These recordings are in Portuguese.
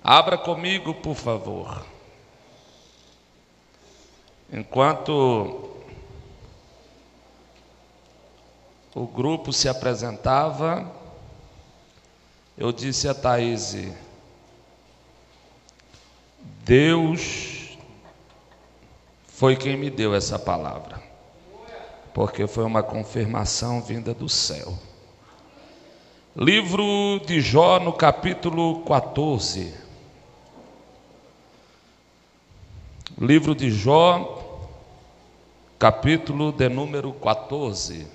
Abra comigo, por favor. Enquanto o grupo se apresentava, eu disse a Thaís: Deus foi quem me deu essa palavra, porque foi uma confirmação vinda do céu. Livro de Jó, no capítulo 14. Livro de Jó, capítulo de número 14.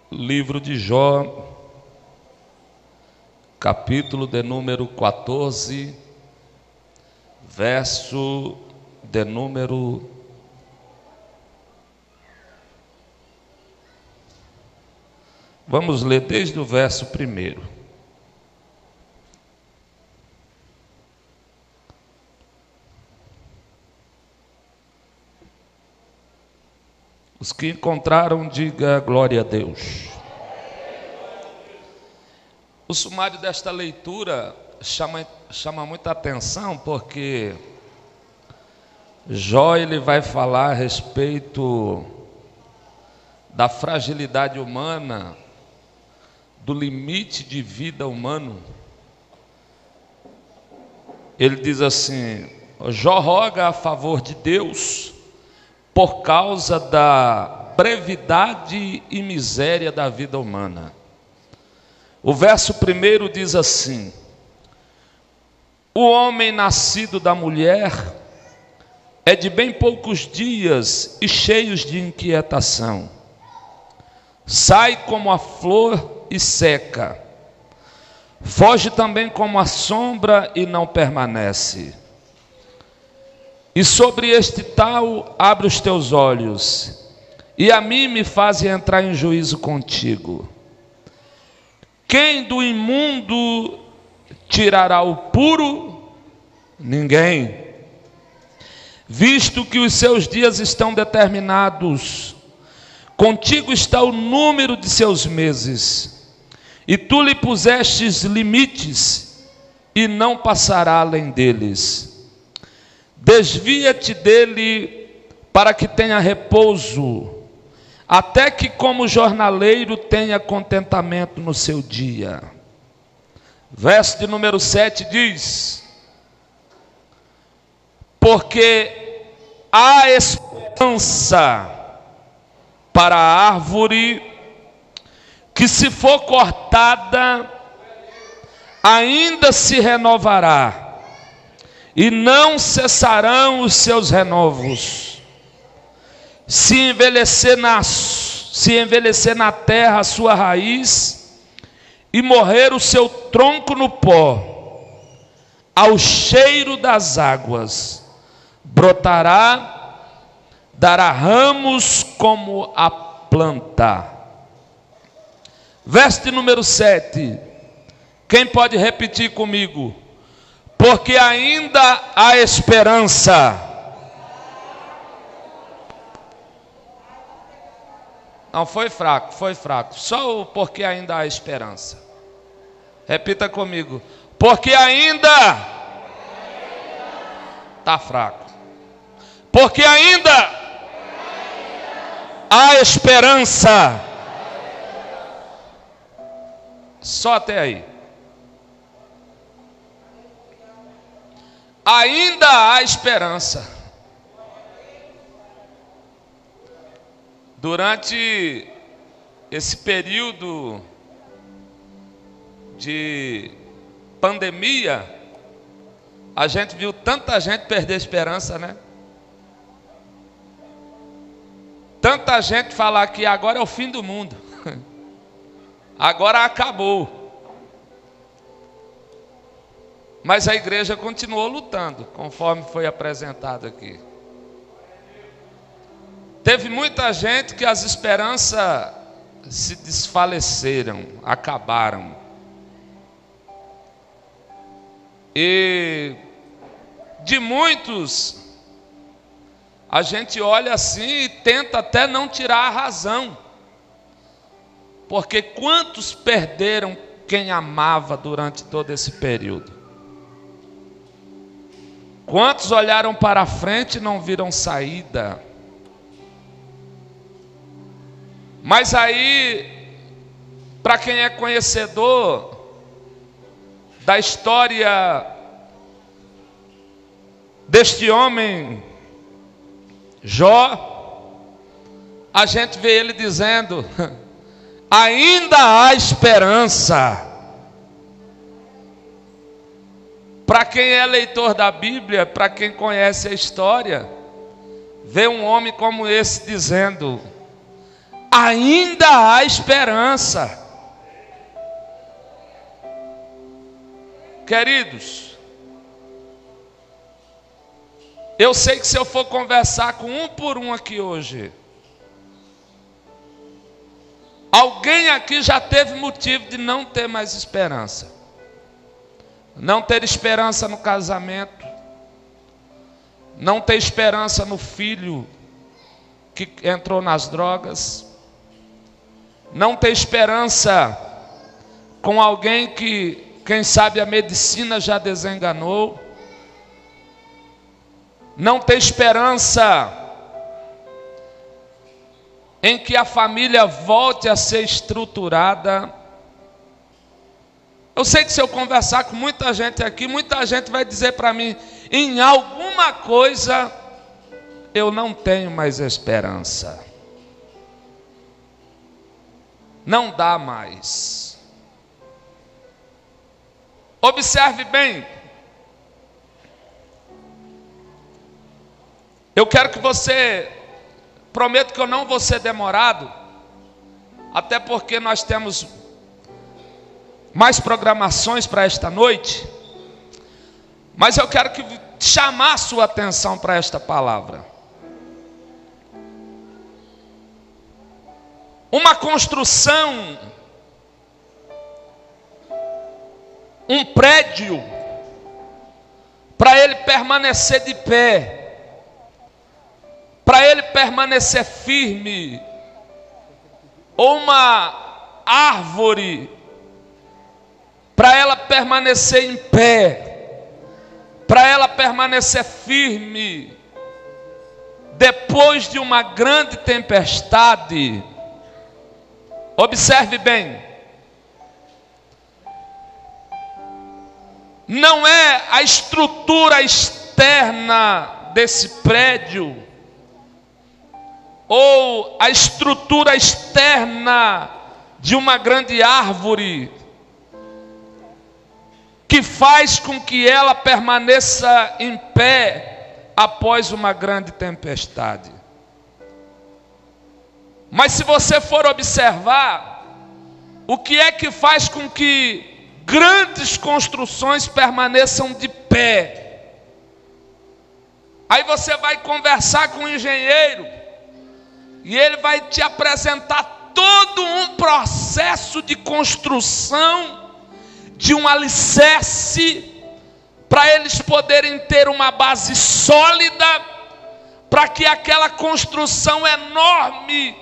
Livro de Jó, capítulo de número 14, verso de número 1. Vamos ler desde o verso 1. Os que encontraram, diga glória a Deus. O sumário desta leitura chama muita atenção, porque Jó ele vai falar a respeito da fragilidade humana, do limite de vida humano. Ele diz assim: Jó roga a favor de Deus por causa da brevidade e miséria da vida humana. O verso 1 diz assim: o homem nascido da mulher é de bem poucos dias e cheios de inquietação. Sai como a flor e seca, foge também como a sombra e não permanece. E sobre este tal abre os teus olhos, e a mim me fazem entrar em juízo contigo. Quem do imundo tirará o puro? Ninguém. Visto que os seus dias estão determinados, contigo está o número de seus meses, e tu lhe pusestes limites, e não passará além deles. Desvia-te dele para que tenha repouso, até que como jornaleiro tenha contentamento no seu dia. Verso de número 7 diz: porque há esperança para a árvore que, se for cortada, ainda se renovará, e não cessarão os seus renovos. Se envelhecer na terra a sua raiz, e morrer o seu tronco no pó, ao cheiro das águas, brotará, dará ramos como a planta. Verso número 7. Quem pode repetir comigo? Porque ainda há esperança. Não, foi fraco, foi fraco. Só o porque ainda há esperança. Repita comigo. Porque ainda está fraco. Porque ainda há esperança. Só até aí. Ainda há esperança. Durante esse período de pandemia, a gente viu tanta gente perder a esperança, né? Tanta gente falar que agora é o fim do mundo. Agora acabou. Mas a igreja continuou lutando, conforme foi apresentado aqui. Teve muita gente que as esperanças se desfaleceram, acabaram. E de muitos, a gente olha assim e tenta até não tirar a razão. Porque quantos perderam quem amava durante todo esse período? Quantos olharam para a frente e não viram saída? Mas aí, para quem é conhecedor da história deste homem, Jó, a gente vê ele dizendo: ainda há esperança. Para quem é leitor da Bíblia, para quem conhece a história, vê um homem como esse dizendo: ainda há esperança. Queridos, eu sei que se eu for conversar com um por um aqui hoje, alguém aqui já teve motivo de não ter mais esperança. Não ter esperança no casamento, não ter esperança no filho que entrou nas drogas, não ter esperança com alguém que, quem sabe, a medicina já desenganou, não ter esperança em que a família volte a ser estruturada. Eu sei que se eu conversar com muita gente aqui, muita gente vai dizer para mim: em alguma coisa eu não tenho mais esperança. Não dá mais. Observe bem. Eu quero que você, prometo que eu não vou ser demorado, até porque nós temos mais programações para esta noite, mas eu quero chamar a sua atenção para esta palavra. Uma construção, um prédio, para ele permanecer de pé, para ele permanecer firme, ou uma árvore, para ela permanecer em pé, para ela permanecer firme, depois de uma grande tempestade. Observe bem, não é a estrutura externa desse prédio, ou a estrutura externa de uma grande árvore, que faz com que ela permaneça em pé após uma grande tempestade. Mas se você for observar, o que é que faz com que grandes construções permaneçam de pé? Aí você vai conversar com um engenheiro, e ele vai te apresentar todo um processo de construção de um alicerce, para eles poderem ter uma base sólida, para que aquela construção enorme,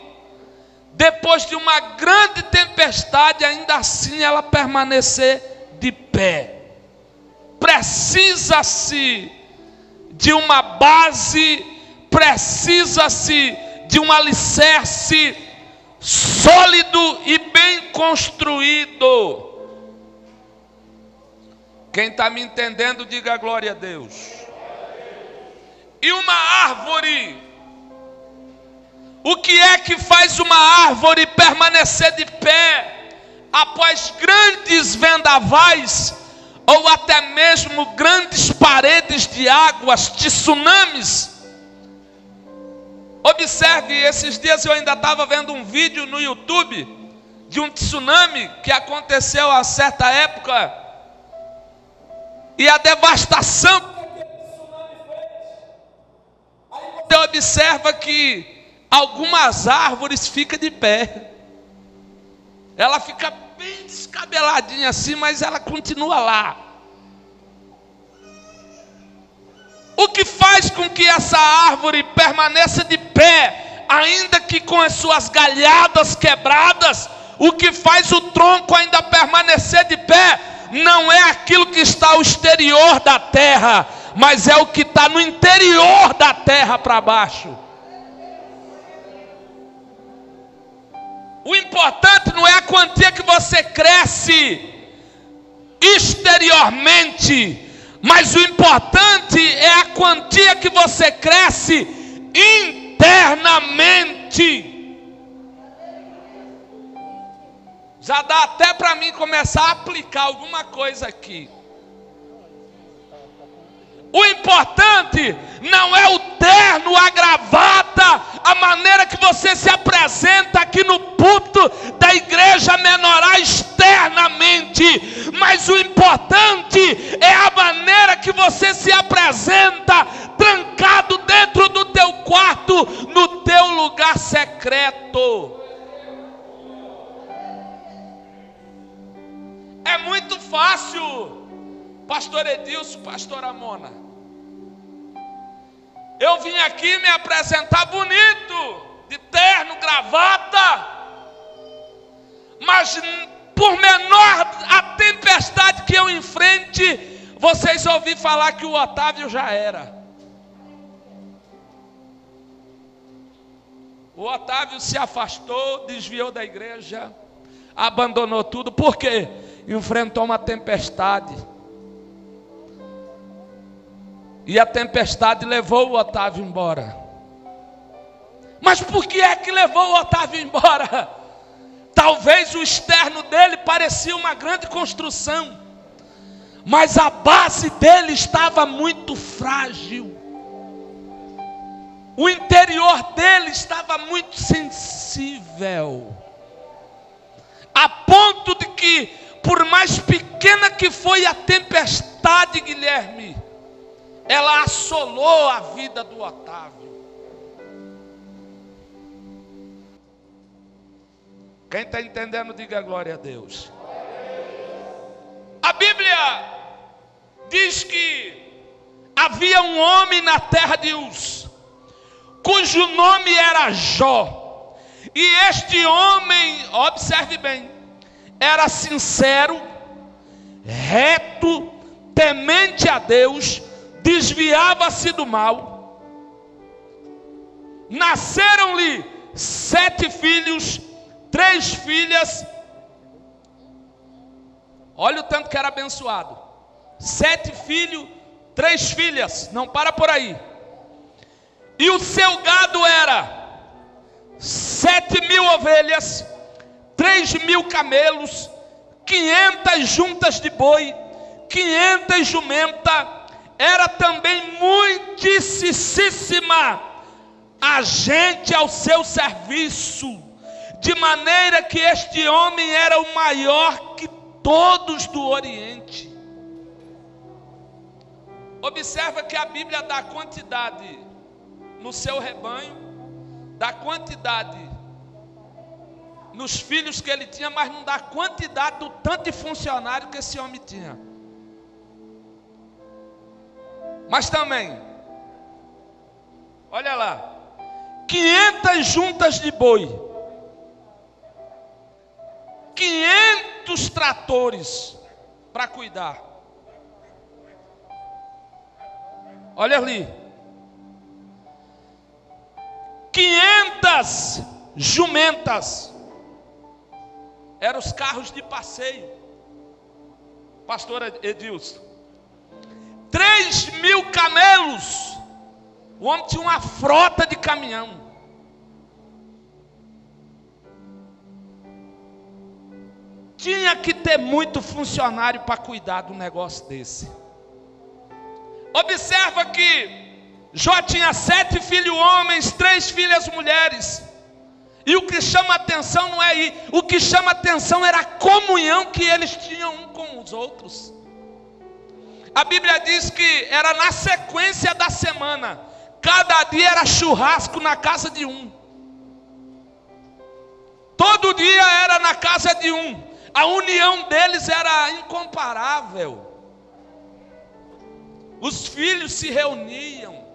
depois de uma grande tempestade, ainda assim ela permanecer de pé. Precisa-se de uma base, precisa-se de um alicerce sólido e bem construído. Quem está me entendendo, diga glória a Deus. E uma árvore, o que é que faz uma árvore permanecer de pé após grandes vendavais, ou até mesmo grandes paredes de águas, tsunamis? Observe, esses dias eu ainda estava vendo um vídeo no YouTube de um tsunami que aconteceu a certa época, e a devastação que aquele tsunami fez. Aí você observa que algumas árvores ficam de pé, ela fica bem descabeladinha assim, mas ela continua lá. O que faz com que essa árvore permaneça de pé, ainda que com as suas galhadas quebradas? O que faz o tronco ainda permanecer de pé não é aquilo que está ao exterior da terra, mas é o que está no interior da terra para baixo. O importante não é a quantia que você cresce exteriormente, mas o importante é a quantia que você cresce internamente. Já dá até para mim começar a aplicar alguma coisa aqui. O importante não é o terno, a gravata, a maneira que você se apresenta aqui no púlpito da igreja menorá externamente, mas o importante é a maneira que você se apresenta trancado dentro do teu quarto, no teu lugar secreto. É muito fácil, pastor Edilson, pastor Amona, eu vim aqui me apresentar bonito, de terno, gravata, mas por menor a tempestade que eu enfrente, vocês ouviram falar que o Otávio já era. O Otávio se afastou, desviou da igreja, abandonou tudo. Por quê? Enfrentou uma tempestade. E a tempestade levou o Otávio embora. Mas por que é que levou o Otávio embora? Talvez o externo dele parecia uma grande construção, mas a base dele estava muito frágil. O interior dele estava muito sensível, a ponto de que, por mais pequena que foi a tempestade, Guilherme, ela assolou a vida do Otávio. Quem está entendendo, diga glória a Deus. A Bíblia diz que havia um homem na terra de Uz, cujo nome era Jó. E este homem, observe bem, era sincero, reto, temente a Deus, desviava-se do mal. Nasceram-lhe 7 filhos, 3 filhas. Olha o tanto que era abençoado. 7 filhos, 3 filhas. Não para por aí. E o seu gado era 7.000 ovelhas, 3.000 camelos, 500 juntas de boi, 500 jumentas. Era também muitíssima a gente ao seu serviço, de maneira que este homem era o maior que todos do Oriente. Observa que a Bíblia dá quantidade no seu rebanho, dá quantidade nos filhos que ele tinha, mas não dá quantidade do tanto de funcionário que esse homem tinha. Mas também, olha lá, 500 juntas de boi, 500 tratores para cuidar. Olha ali, 500 jumentas, eram os carros de passeio, pastor Edilson. 3.000 camelos, o homem tinha uma frota de caminhão. Tinha que ter muito funcionário para cuidar do negócio desse. Observa que Jó tinha 7 filhos homens, 3 filhas mulheres. E o que chama atenção não é ir, o que chama atenção era a comunhão que eles tinham um com os outros. A Bíblia diz que era na sequência da semana, cada dia era churrasco na casa de um. Todo dia era na casa de um. A união deles era incomparável. Os filhos se reuniam,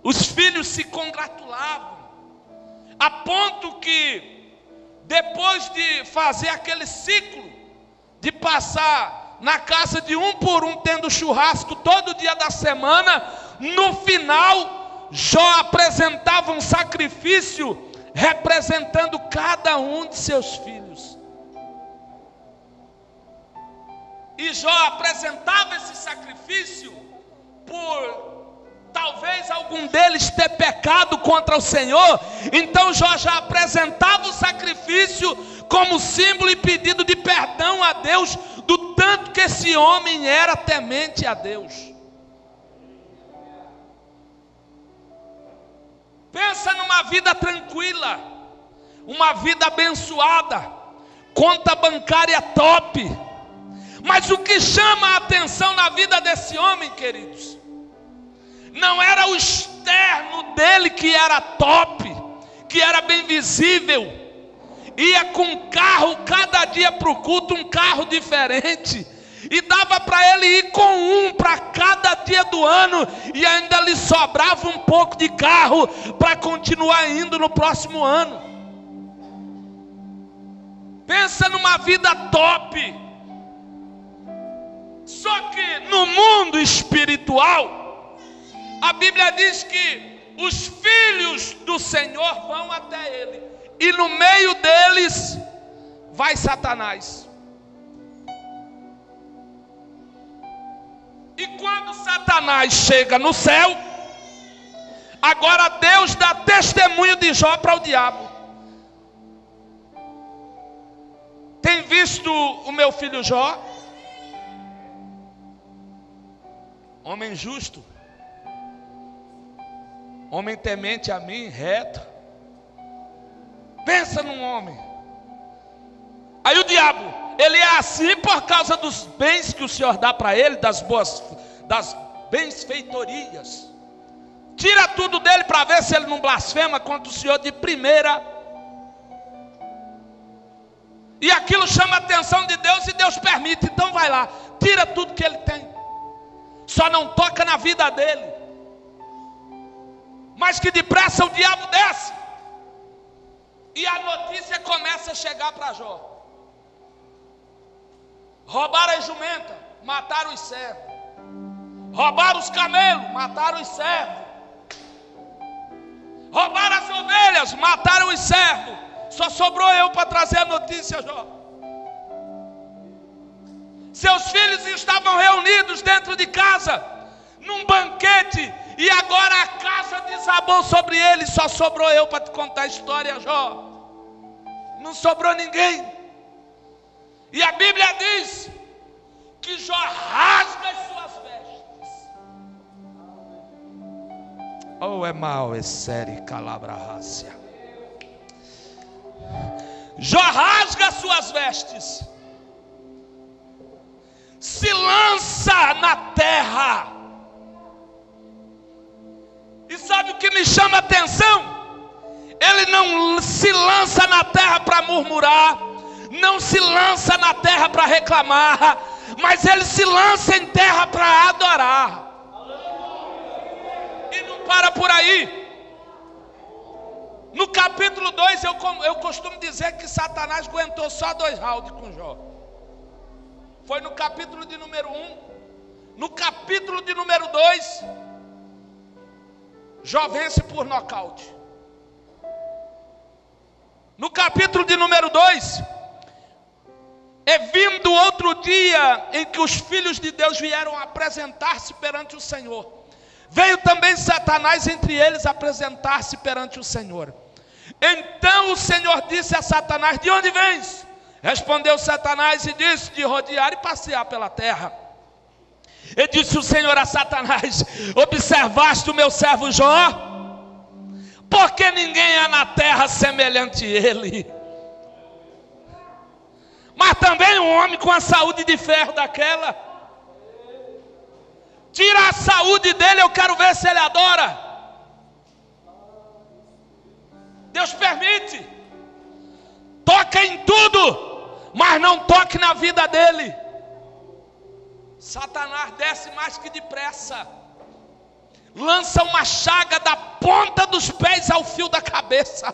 os filhos se congratulavam, a ponto que depois de fazer aquele ciclo, de passar na casa de um por um, tendo churrasco todo dia da semana, no final, Jó apresentava um sacrifício representando cada um de seus filhos. E Jó apresentava esse sacrifício por talvez algum deles ter pecado contra o Senhor. Então Jó já apresentava o sacrifício como símbolo e pedido de perdão a Deus, do tanto que esse homem era temente a Deus. Pensa numa vida tranquila, uma vida abençoada, conta bancária top. Mas o que chama a atenção na vida desse homem, queridos, não era o externo dele que era top, que era bem visível. Ia com carro cada dia para o culto, um carro diferente. E dava para ele ir com um para cada dia do ano. E ainda lhe sobrava um pouco de carro para continuar indo no próximo ano. Pensa numa vida top. Só que no mundo espiritual, a Bíblia diz que os filhos do Senhor vão até ele, e no meio deles vai Satanás. E quando Satanás chega no céu, agora Deus dá testemunho de Jó para o diabo. Tem visto o meu filho Jó? Homem justo, homem temente a mim, reto. Pensa num homem. Aí o diabo, ele é assim por causa dos bens que o Senhor dá para ele, das benfeitorias. Tira tudo dele para ver se ele não blasfema contra o Senhor de primeira. E aquilo chama a atenção de Deus e Deus permite. Então vai lá, tira tudo que ele tem. Só não toca na vida dele. Mas que depressa o diabo desce. E a notícia começa a chegar para Jó. Roubaram a jumenta, mataram os servos. Roubaram os camelos, mataram os servos. Roubaram as ovelhas, mataram os servos. Só sobrou eu para trazer a notícia, Jó. Seus filhos estavam reunidos dentro de casa, num banquete, e agora a casa desabou sobre eles. Só sobrou eu para te contar a história, Jó. Não sobrou ninguém. E a Bíblia diz que Jó rasga as suas vestes. Oh, é mal, é sério, calabra rácia. Jó rasga as suas vestes, se lança na terra. E sabe o que me chama a atenção? Ele não se lança na terra para murmurar, não se lança na terra para reclamar, mas ele se lança em terra para adorar. E não para por aí. No capítulo 2, eu costumo dizer que Satanás aguentou só 2 rounds com Jó. Foi no capítulo de número 1. No capítulo de número 2, Jó vence por nocaute. No capítulo de número 2, é vindo outro dia em que os filhos de Deus vieram apresentar-se perante o Senhor. Veio também Satanás entre eles apresentar-se perante o Senhor. Então o Senhor disse a Satanás: de onde vens? Respondeu Satanás e disse: de rodear e passear pela terra. E disse o Senhor a Satanás: observaste o meu servo Jó? Porque ninguém há na terra semelhante a ele. Mas também um homem com a saúde de ferro daquela. Tira a saúde dele, eu quero ver se ele adora. Deus permite. Toca em tudo, mas não toque na vida dele. Satanás desce mais que depressa. Lança uma chaga da ponta dos pés ao fio da cabeça.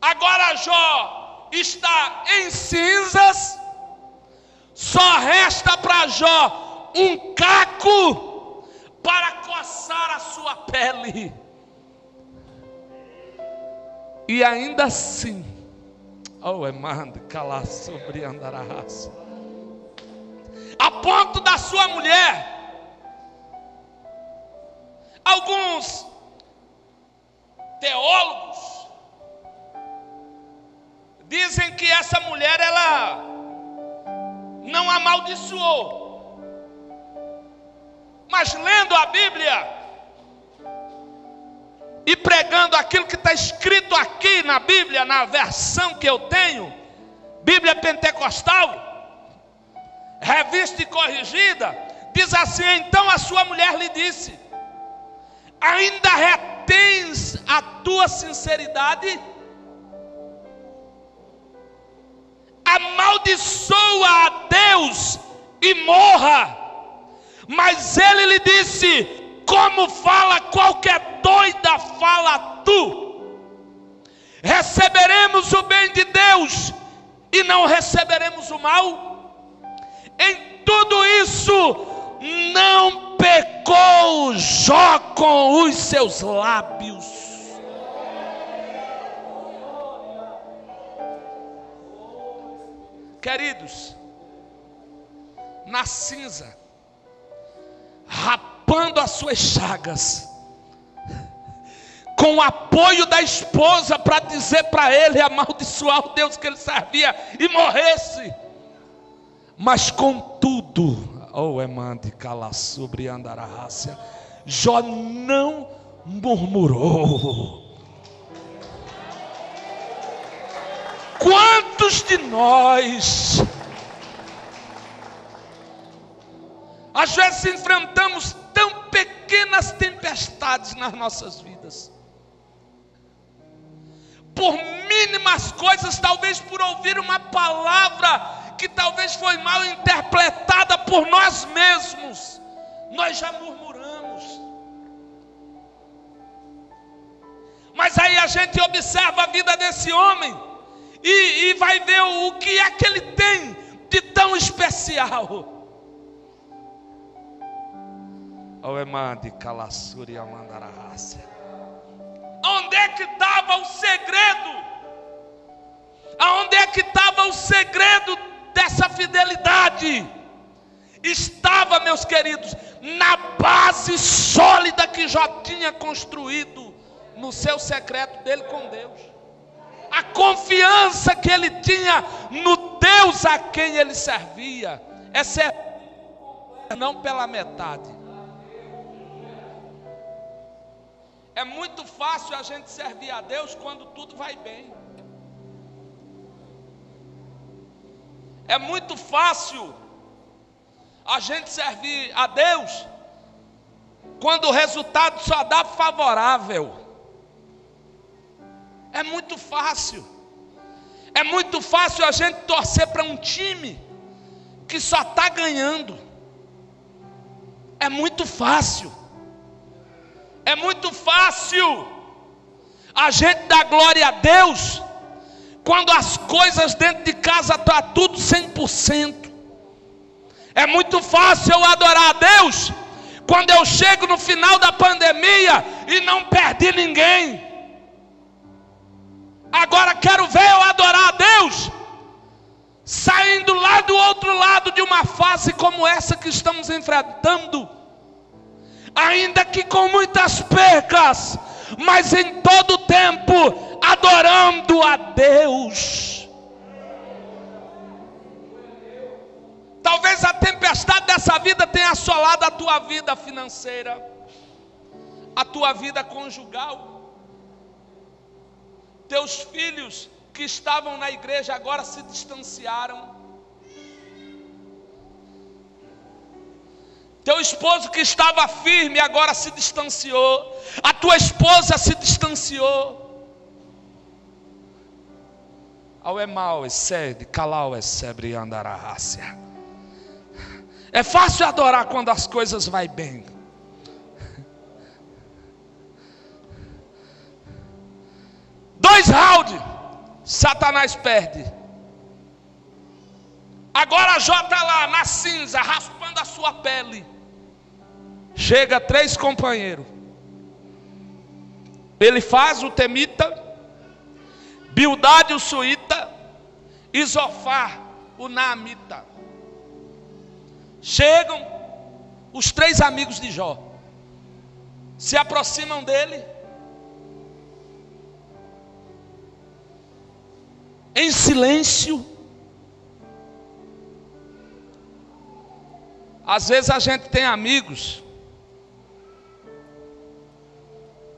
A Agora Jó está em cinzas, só resta para Jó um caco para coçar a sua pele. E ainda assim, a ponto da sua mulher, alguns teólogos dizem que essa mulher, ela não amaldiçoou, mas lendo a Bíblia e pregando aquilo que está escrito aqui na Bíblia, na versão que eu tenho, Bíblia Pentecostal, revista e corrigida, diz assim: então a sua mulher lhe disse: ainda retens a tua sinceridade? Amaldiçoa a Deus e morra. Mas ele lhe disse: como fala qualquer doida, fala tu. Receberemos o bem de Deus e não receberemos o mal? Em tudo isso não pecou Jó com os seus lábios. Queridos, na cinza, rapando as suas chagas, com o apoio da esposa para dizer para ele amaldiçoar o Deus que ele servia e morresse, mas contudo, Jó não murmurou. Quantos de nós às vezes enfrentamos tão pequenas tempestades nas nossas vidas, por mínimas coisas, talvez por ouvir uma palavra que talvez foi mal interpretada por nós mesmos, nós já murmuramos. Mas aí a gente observa a vida desse homem e vai ver o que é que ele tem de tão especial. Onde é que estava o segredo? Aonde é que estava o segredo dessa fidelidade? Estava, meus queridos, na base sólida que Jó tinha construído no seu secreto dele com Deus. A confiança que ele tinha no Deus a quem ele servia. É servir não pela metade. É muito fácil a gente servir a Deus quando tudo vai bem. É muito fácil a gente servir a Deus quando o resultado só dá favorável. É muito fácil. É muito fácil a gente torcer para um time que só está ganhando. É muito fácil. É muito fácil a gente dar glória a Deus quando as coisas dentro de casa estão tudo 100%. É muito fácil eu adorar a Deus quando eu chego no final da pandemia e não perdi ninguém. Agora quero ver eu adorar a Deus saindo lá do outro lado de uma fase como essa que estamos enfrentando, ainda que com muitas percas, mas em todo tempo adorando a Deus. Talvez a tempestade dessa vida tenha assolado a tua vida financeira, a tua vida conjugal. Teus filhos que estavam na igreja agora se distanciaram. Teu esposo que estava firme agora se distanciou. A tua esposa se distanciou. É fácil adorar quando as coisas vão bem. Dois rounds. Satanás perde. Agora Jó está lá na cinza, raspando a sua pele. Chega 3 companheiros. Elifaz, o temita, Bildade, o suíta, e Zofar, o naamita. Chegam os 3 amigos de Jó, se aproximam dele, em silêncio. Às vezes a gente tem amigos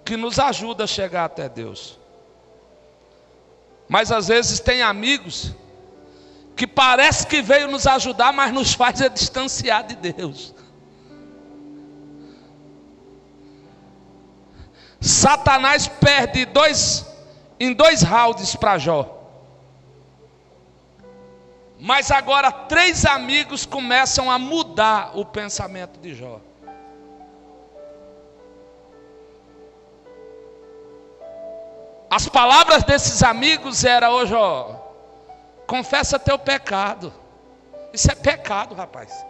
que nos ajudam a chegar até Deus, mas às vezes tem amigos que parece que veio nos ajudar, mas nos faz distanciar de Deus. Satanás perde em 2 rounds para Jó. Mas agora 3 amigos começam a mudar o pensamento de Jó. As palavras desses amigos eram: ô Jó, confessa teu pecado. Isso é pecado, rapaz.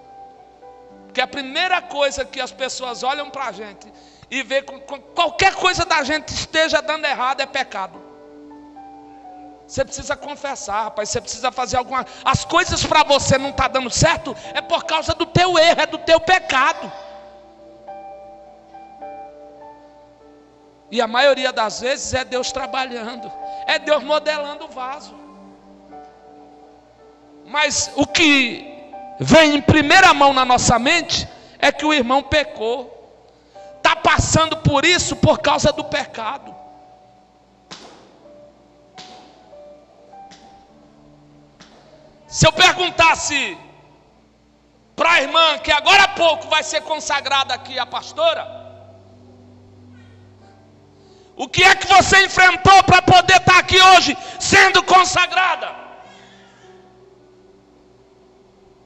Porque a primeira coisa que as pessoas olham para a gente e vê com qualquer coisa da gente esteja dando errado é pecado. Você precisa confessar, rapaz. Você precisa fazer alguma... As coisas para você não estão dando certo é por causa do teu erro, é do teu pecado. E a maioria das vezes é Deus trabalhando, é Deus modelando o vaso. Mas o que vem em primeira mão na nossa mente é que o irmão pecou, está passando por isso por causa do pecado. Se eu perguntasse para a irmã, que agora há pouco vai ser consagrada aqui a pastora, o que é que você enfrentou para poder estar aqui hoje sendo consagrada?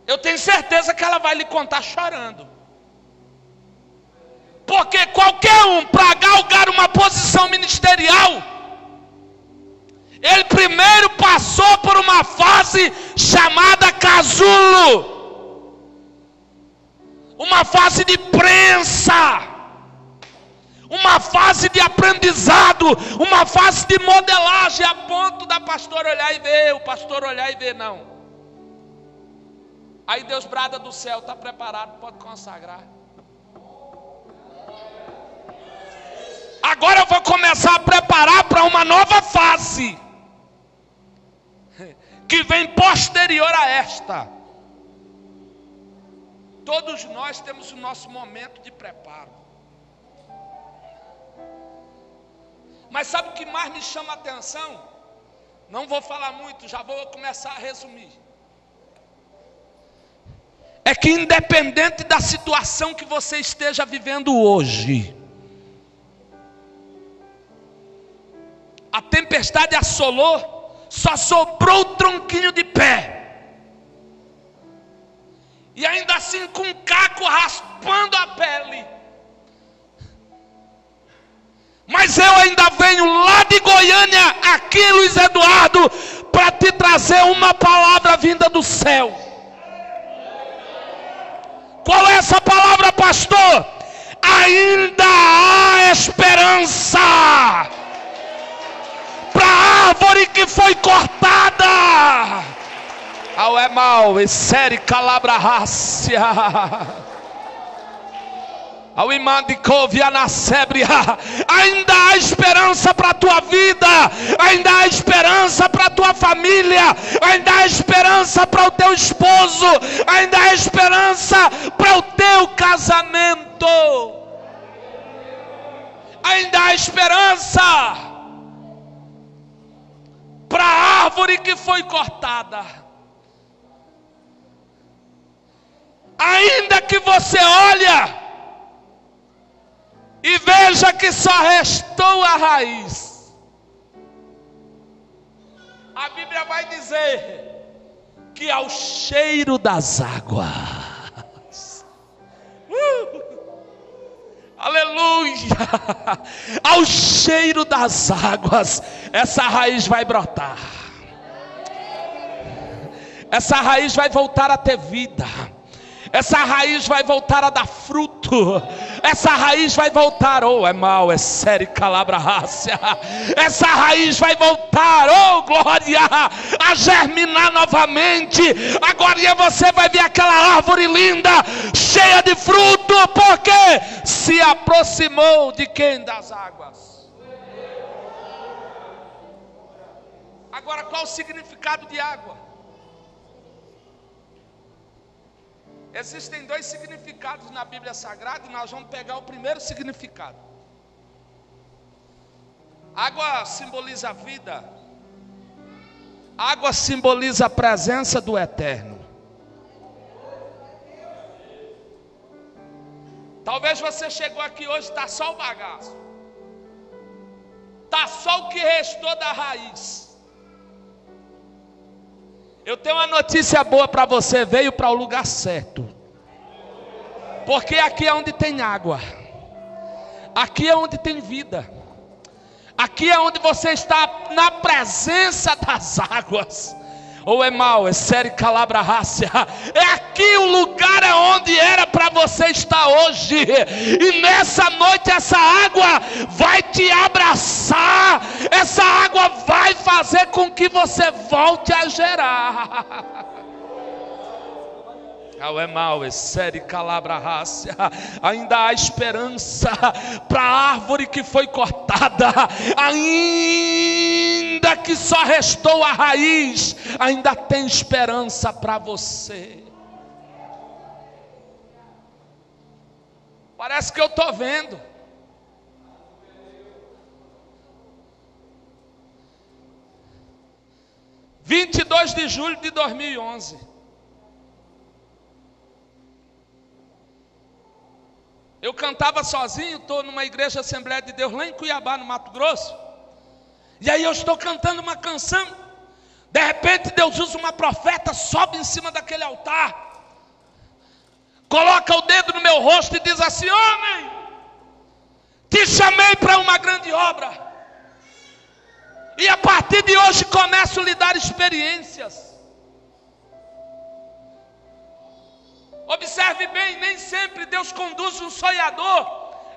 Eu tenho certeza que ela vai lhe contar chorando. Porque qualquer um, para galgar uma posição ministerial, ele primeiro passou por uma fase chamada casulo, uma fase de prensa, uma fase de aprendizado, uma fase de modelagem, a ponto da pastora olhar e ver, o pastor olhar e ver, não. Aí Deus brada do céu: está preparado, pode consagrar. Agora eu vou começar a preparar para uma nova fase, que vem posterior a esta. Todos nós temos o nosso momento de preparo. Mas sabe o que mais me chama a atenção? Não vou falar muito, já vou começar a resumir. É que independente da situação que você esteja vivendo hoje, a tempestade assolou, só sobrou o tronquinho de pé, e ainda assim com um caco raspando a pele. Mas eu ainda venho lá de Goiânia, aqui Luiz Eduardo, para te trazer uma palavra vinda do céu. Qual é essa palavra, pastor? Ainda há esperança para a árvore que foi cortada. Ao é mal, e série calabra rácia. Ao imã de covia na sebria. Ainda há esperança para a tua vida, ainda há esperança para a tua família, ainda há esperança para o teu esposo, ainda há esperança para o teu casamento, ainda há esperança para a árvore que foi cortada. Ainda que você olha e veja que só restou a raiz, a Bíblia vai dizer que ao cheiro das águas, aleluia, ao cheiro das águas, essa raiz vai brotar. essa raiz vai voltar a ter vida. Essa raiz vai voltar a dar fruto. Essa raiz vai voltar, oh, é mal, é sério, calabra rácia. Essa raiz vai voltar, oh, glória, a germinar novamente. Agora você vai ver aquela árvore linda, cheia de fruto, porque se aproximou de quem? Das águas. Agora, qual o significado de água? Existem dois significados na Bíblia Sagrada e nós vamos pegar o primeiro significado. Água simboliza a vida. Água simboliza a presença do Eterno. Talvez você chegou aqui hoje, está só o bagaço. Está só o que restou da raiz. Eu tenho uma notícia boa para você, veio para o lugar certo. Porque aqui é onde tem água. Aqui é onde tem vida. Aqui é onde você está na presença das águas. Ou é mal, é sério, calabra rácia. É aqui o lugar onde era para você estar hoje. E nessa noite essa água vai te abraçar. Essa água vai fazer com que você volte a gerar. Não é mal, é sério, calabra rácia. Ainda há esperança para a árvore que foi cortada. Ainda que só restou a raiz, ainda tem esperança para você. Parece que eu estou vendo. – 22 de julho de 2011. Eu cantava sozinho, estou numa igreja Assembleia de Deus lá em Cuiabá, no Mato Grosso. E aí eu estou cantando uma canção. De repente Deus usa uma profeta, sobe em cima daquele altar, coloca o dedo no meu rosto e diz assim: homem, te chamei para uma grande obra. E a partir de hoje começo a lhe dar experiências. Observe bem, nem sempre Deus conduz um sonhador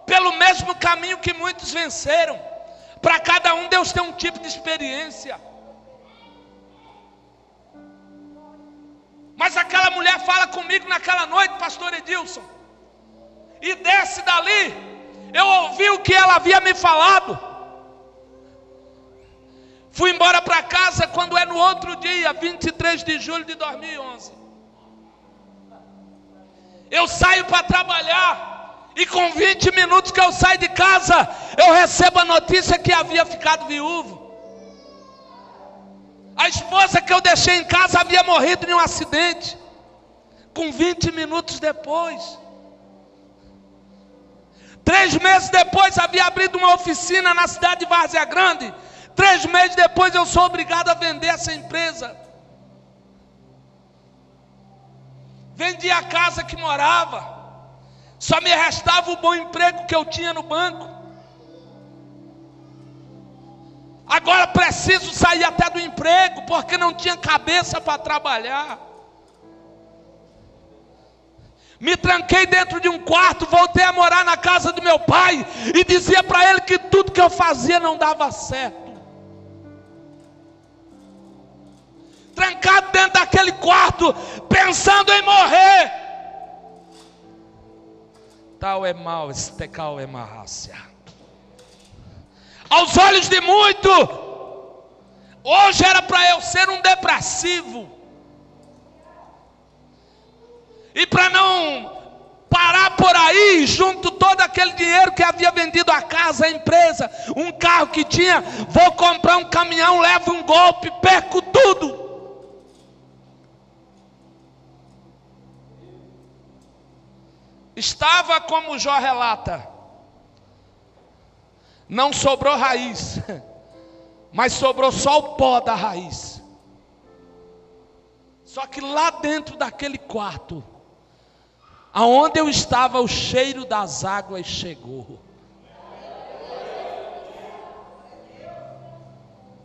pelo mesmo caminho que muitos venceram. Para cada um Deus tem um tipo de experiência. Mas aquela mulher fala comigo naquela noite, pastor Edilson, e desce dali, eu ouvi o que ela havia me falado. Fui embora para casa quando é no outro dia, 23 de julho de 2011. Eu saio para trabalhar e com 20 minutos que eu saio de casa, eu recebo a notícia que havia ficado viúvo. A esposa que eu deixei em casa havia morrido em um acidente. Com 20 minutos depois. 3 meses depois havia abrido uma oficina na cidade de Várzea Grande. 3 meses depois eu sou obrigado a vender essa empresa. Vendi a casa que morava. Só me restava o bom emprego que eu tinha no banco. Agora preciso sair até do emprego, porque não tinha cabeça para trabalhar. Me tranquei dentro de um quarto, voltei a morar na casa do meu pai e dizia para ele que tudo que eu fazia não dava certo. Trancado dentro daquele quarto, pensando em morrer. Tal é mal, este cal é marrácia. Aos olhos de muito, hoje era para eu ser um depressivo. E para não parar por aí, junto todo aquele dinheiro que havia vendido a casa, a empresa, um carro que tinha, vou comprar um caminhão, levo um golpe, perco tudo. Estava como Jó relata, não sobrou raiz, mas sobrou só o pó da raiz. Só que lá dentro daquele quarto, aonde eu estava, o cheiro das águas chegou.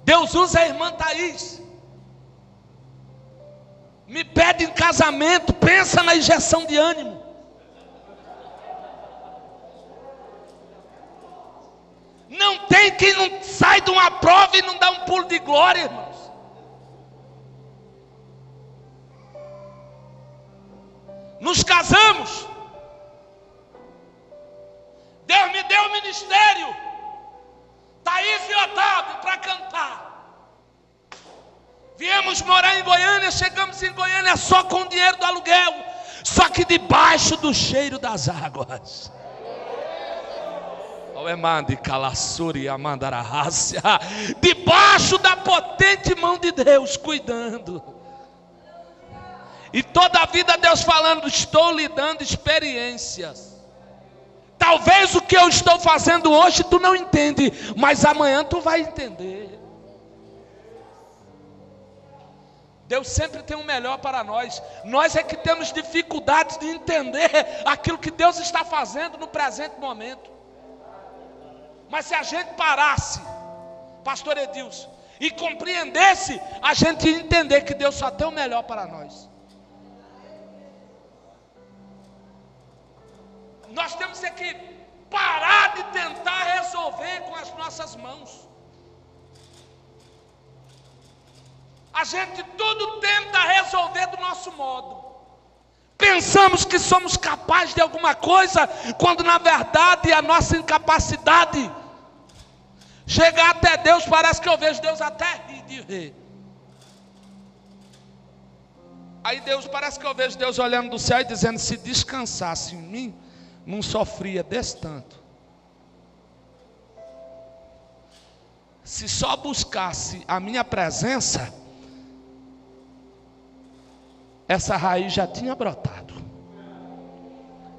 Deus usa a irmã Thaís. Me pede em casamento, pensa na injeção de ânimo. Não tem quem não sai de uma prova e não dá um pulo de glória, irmãos. Nos casamos. Deus me deu o ministério. Thaís e Otávio para cantar. Viemos morar em Goiânia, chegamos em Goiânia só com o dinheiro do aluguel, só que debaixo do cheiro das águas. Debaixo da potente mão de Deus cuidando. E toda a vida Deus falando: estou lhe dando experiências. Talvez o que eu estou fazendo hoje tu não entende, mas amanhã tu vai entender. Deus sempre tem o melhor para nós. Nós é que temos dificuldade de entender aquilo que Deus está fazendo no presente momento. Mas se a gente parasse, pastor Edilson, e compreendesse, a gente ia entender que Deus só tem o melhor para nós. Nós temos que parar de tentar resolver com as nossas mãos. A gente tudo tenta resolver do nosso modo. Pensamos que somos capazes de alguma coisa, quando na verdade a nossa incapacidade chegar até Deus, parece que eu vejo Deus até rir de ver. Aí Deus, parece que eu vejo Deus olhando do céu e dizendo: se descansasse em mim, não sofria desse tanto. Se só buscasse a minha presença, essa raiz já tinha brotado.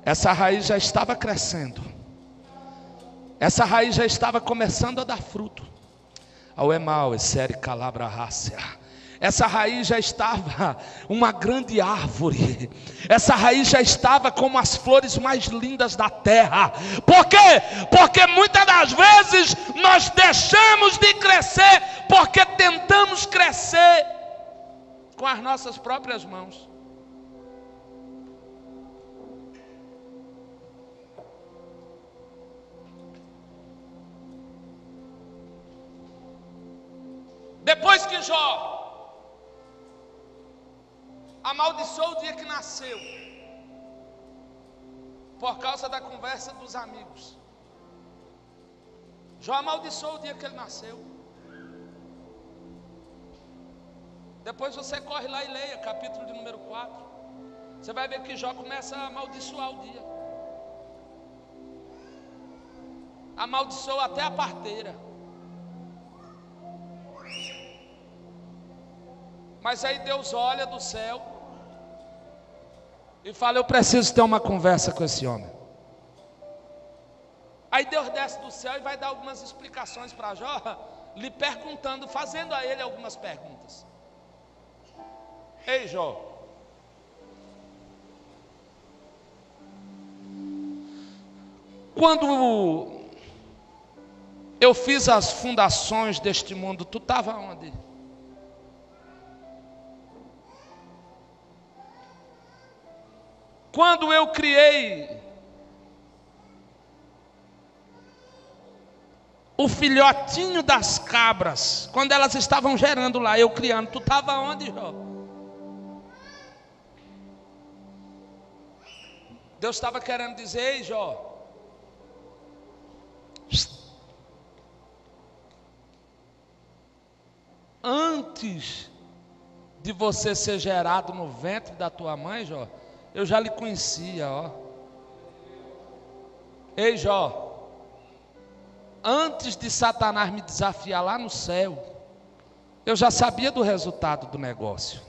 Essa raiz já estava crescendo. Essa raiz já estava começando a dar fruto. Essa raiz já estava uma grande árvore. Essa raiz já estava como as flores mais lindas da terra. Por quê? Porque muitas das vezes nós deixamos de crescer porque tentamos crescer com as nossas próprias mãos. Depois que Jó amaldiçoou o dia que nasceu, por causa da conversa dos amigos, Jó amaldiçoou o dia que ele nasceu. Depois você corre lá e leia capítulo de número 4. Você vai ver que Jó começa a amaldiçoar o dia. Amaldiçoou até a parteira. Mas aí Deus olha do céu e fala: eu preciso ter uma conversa com esse homem. Aí Deus desce do céu e vai dar algumas explicações para Jó, lhe perguntando, fazendo a ele algumas perguntas. Ei, Jó, quando eu fiz as fundações deste mundo, tu estava onde? Quando eu criei o filhotinho das cabras, quando elas estavam gerando lá, eu criando, tu estava onde, Jó? Deus estava querendo dizer: ei, Jó, antes de você ser gerado no ventre da tua mãe, Jó, eu já lhe conhecia, ó. Ei, Jó, antes de Satanás me desafiar lá no céu, eu já sabia do resultado do negócio.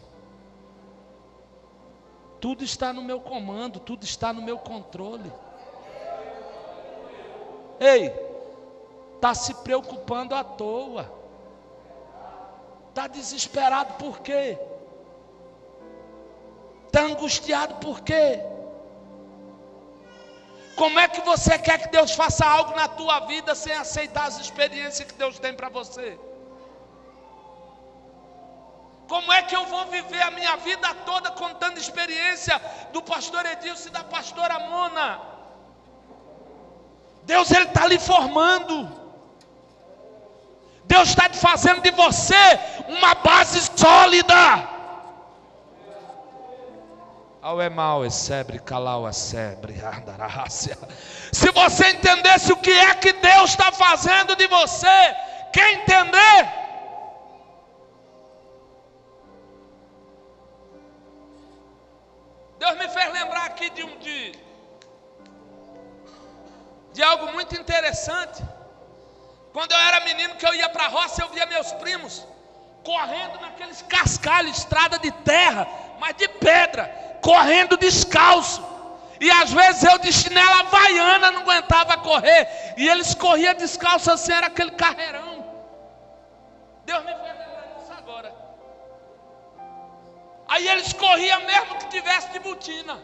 Tudo está no meu comando, tudo está no meu controle. Ei, está se preocupando à toa. Está desesperado por quê? Está angustiado por quê? Como é que você quer que Deus faça algo na tua vida sem aceitar as experiências que Deus tem para você? Como é que eu vou viver a minha vida toda contando experiência do pastor Edilson e da pastora Mona? Deus, Ele está lhe formando. Deus está fazendo de você uma base sólida. Ao é mal, é sebre, calau, é sebre, andarácia. Se você entendesse o que é que Deus está fazendo de você, quer entender? Deus me fez lembrar aqui de algo muito interessante. Quando eu era menino, que eu ia para a roça, eu via meus primos correndo naqueles cascalhos, estrada de terra, mas de pedra, correndo descalço. E às vezes eu de chinela havaiana não aguentava correr, e eles corriam descalço assim, era aquele carreirão. Deus me fez lembrar disso agora. Aí eles corriam mesmo que tivesse de botina.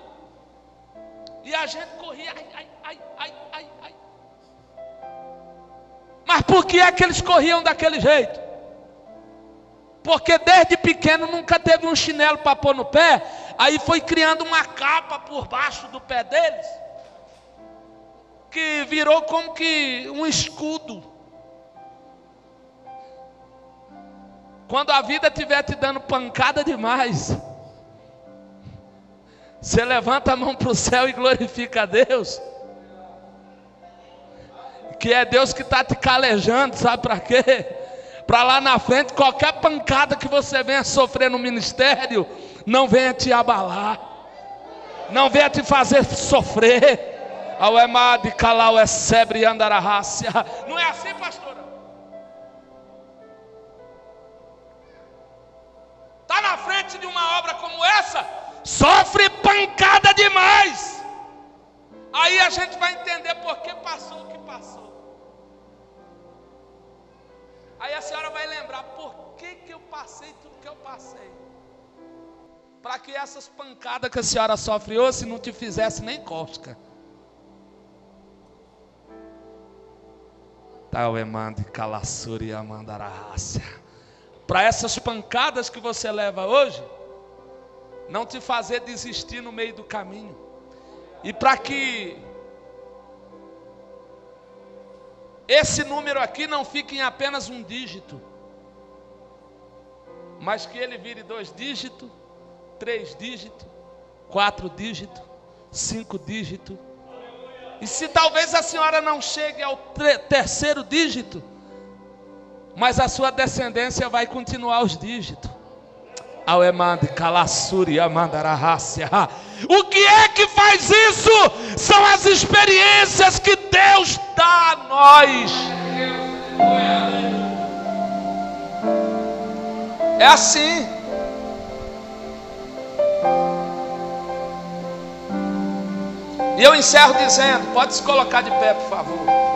E a gente corria, ai. Mas por que é que eles corriam daquele jeito? Porque desde pequeno nunca teve um chinelo para pôr no pé. Aí foi criando uma capa por baixo do pé deles, que virou como que um escudo. Quando a vida estiver te dando pancada demais, você levanta a mão para o céu e glorifica a Deus. Que é Deus que está te calejando, sabe para quê? Para lá na frente, qualquer pancada que você venha sofrer no ministério, não venha te abalar, não venha te fazer sofrer. Ao emad, calau, é sebre, andararrácia. Não é assim, pastora? Está na frente de uma obra como essa, sofre pancada demais. Aí a gente vai entender por que passou o que passou. Aí a senhora vai lembrar por que eu passei tudo que eu passei. Para que essas pancadas que a senhora sofre hoje não te fizesse nem cóstica. Tal emande calassuri amandarrácia. Para essas pancadas que você leva hoje, não te fazer desistir no meio do caminho. E para que esse número aqui não fique em apenas um dígito, mas que ele vire 2 dígitos, 3 dígitos, 4 dígitos, 5 dígitos. E se talvez a senhora não chegue ao 3º dígito, mas a sua descendência vai continuar os dígitos. Ao emande calassuri amandararrácia. O que é que faz isso? São as experiências que Deus dá a nós. É assim. E eu encerro dizendo, pode se colocar de pé, por favor.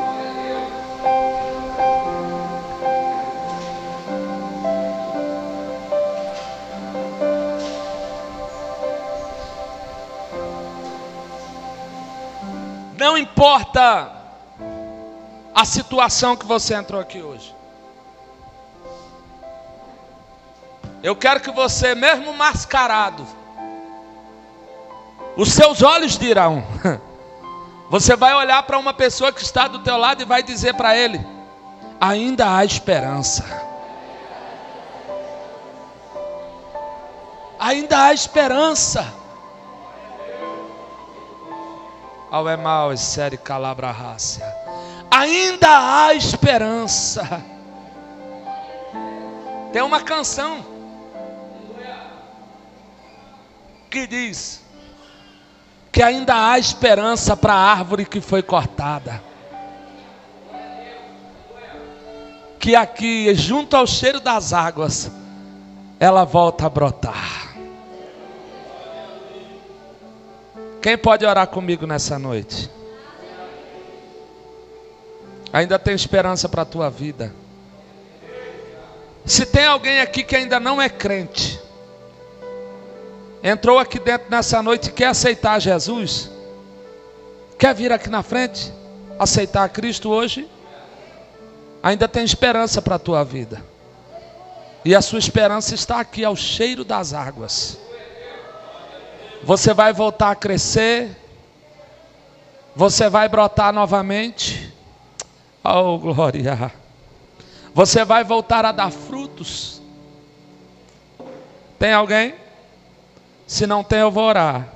Não importa a situação que você entrou aqui hoje. Eu quero que você, mesmo mascarado, os seus olhos dirão. Você vai olhar para uma pessoa que está do teu lado e vai dizer para ele: ainda há esperança. Ainda há esperança. Ao é mal, é sério, calabra rácia. Ainda há esperança. Tem uma canção que diz que ainda há esperança para a árvore que foi cortada. Que aqui, junto ao cheiro das águas, ela volta a brotar. Quem pode orar comigo nessa noite? Ainda tem esperança para a tua vida. Se tem alguém aqui que ainda não é crente, entrou aqui dentro nessa noite e quer aceitar Jesus, quer vir aqui na frente, aceitar a Cristo hoje, ainda tem esperança para a tua vida. E a sua esperança está aqui, ao cheiro das águas. Você vai voltar a crescer. Você vai brotar novamente. Oh, glória. Você vai voltar a dar frutos. Tem alguém? Se não tem, eu vou orar.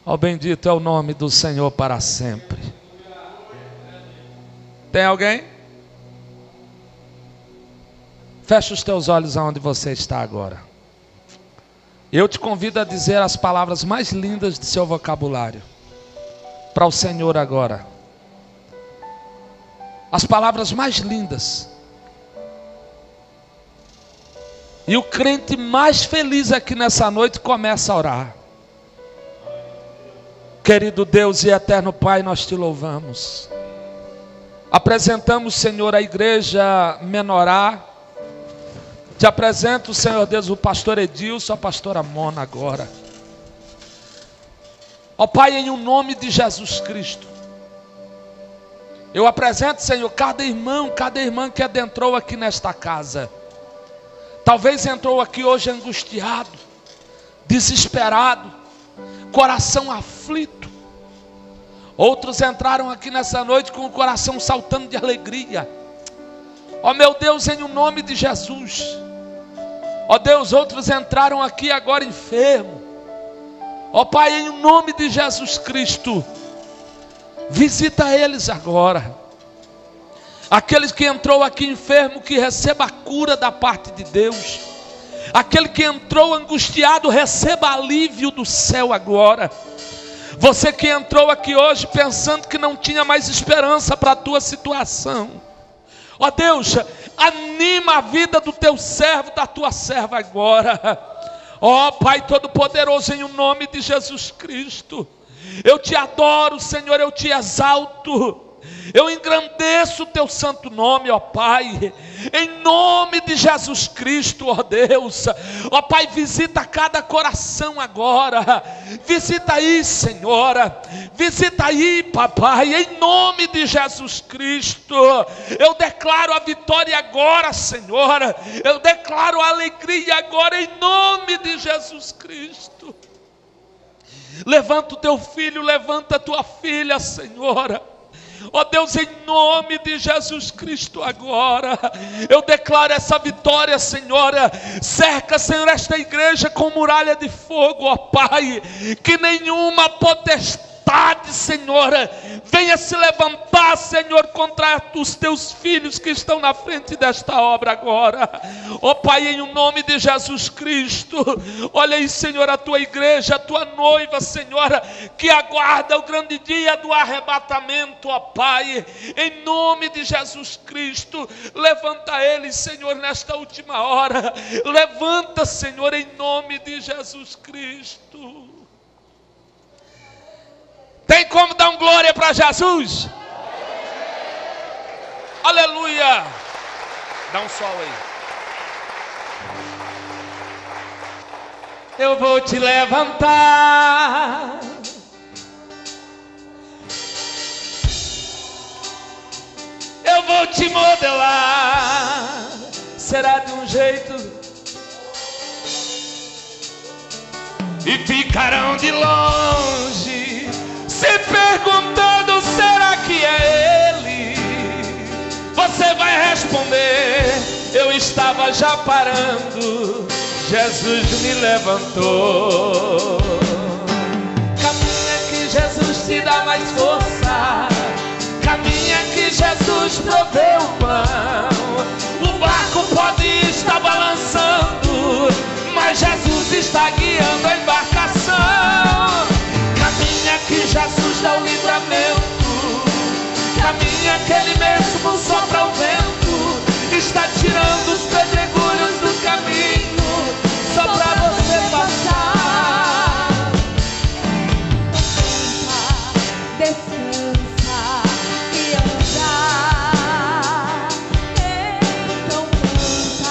Oh, bendito é o nome do Senhor para sempre. Tem alguém? Fecha os teus olhos aonde você está agora. Eu te convido a dizer as palavras mais lindas de seu vocabulário para o Senhor agora. As palavras mais lindas. E o crente mais feliz aqui nessa noite começa a orar. Querido Deus e eterno Pai, nós te louvamos. Apresentamos, Senhor, a igreja Menorá. Te apresento, Senhor Deus, o pastor Edilson, a pastora Mona agora. Ó Pai, em o nome de Jesus Cristo, eu apresento, Senhor, cada irmão, cada irmã que adentrou aqui nesta casa. Talvez entrou aqui hoje angustiado, desesperado, coração aflito. Outros entraram aqui nessa noite com o coração saltando de alegria. Ó meu Deus, em o nome de Jesus. Ó Deus, outros entraram aqui agora enfermo. Ó Pai, em o nome de Jesus Cristo, visita eles agora. Aqueles que entrou aqui enfermo, que receba a cura da parte de Deus. Aquele que entrou angustiado, receba alívio do céu agora. Você que entrou aqui hoje pensando que não tinha mais esperança para a tua situação. Ó Deus, anima a vida do teu servo, da tua serva agora. Ó Pai Todo-Poderoso, em o nome de Jesus Cristo. Eu te adoro, Senhor, eu te exalto. Eu engrandeço o teu santo nome, ó Pai, em nome de Jesus Cristo, ó Deus. Ó Pai, visita cada coração agora. Visita aí, Senhora. Visita aí, papai, em nome de Jesus Cristo. Eu declaro a vitória agora, Senhora. Eu declaro a alegria agora, em nome de Jesus Cristo. Levanta o teu filho, levanta a tua filha, Senhora. Ó Deus, em nome de Jesus Cristo agora, eu declaro essa vitória, Senhora. Cerca, Senhor, esta igreja com muralha de fogo, ó Pai. Que nenhuma potestade, Senhora, venha se levantar, Senhor, contra os teus filhos que estão na frente desta obra agora. Ó Pai, em o nome de Jesus Cristo, olha aí, Senhor, a tua igreja, a tua noiva, Senhora, que aguarda o grande dia do arrebatamento, ó Pai, em nome de Jesus Cristo. Levanta eles, Senhor, nesta última hora. Levanta, Senhor, em nome de Jesus Cristo. Tem como dar um glória para Jesus? Aleluia! Dá um sol aí. Eu vou te levantar. Eu vou te modelar. Será de um jeito e ficarão de longe se perguntando, será que é ele? Você vai responder, eu estava já parando, Jesus me levantou. Caminha que Jesus te dá mais força. Caminha que Jesus provê o pão. O barco pode estar balançando, mas Jesus está guiando a embarcação. Caminha que Jesus dá o livramento. Caminha que Ele mesmo sopra o vento. Está tirando os pedregulhos do caminho, só pra você passar. Descansa e anda. Então canta.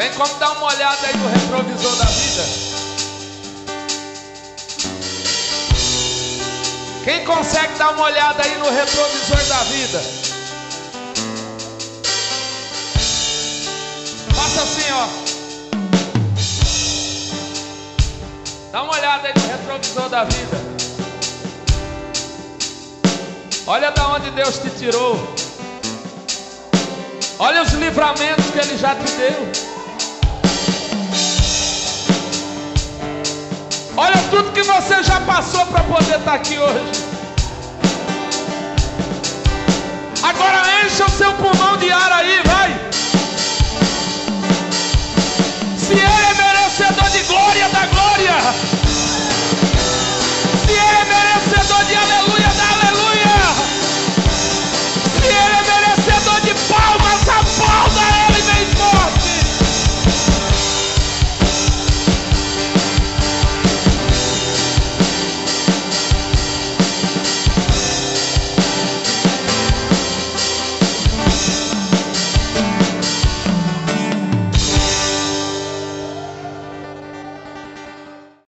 Tem como dar uma olhada aí no retrovisor da vida? Quem consegue dar uma olhada aí no retrovisor da vida? Faça assim, ó. Dá uma olhada aí no retrovisor da vida. Olha da onde Deus te tirou. Olha os livramentos que Ele já te deu. Olha tudo que você já passou para poder estar aqui hoje. Agora encha o seu pulmão de ar aí, vai. Se Ele é merecedor de glória, da glória. Se Ele é merecedor de aleluia.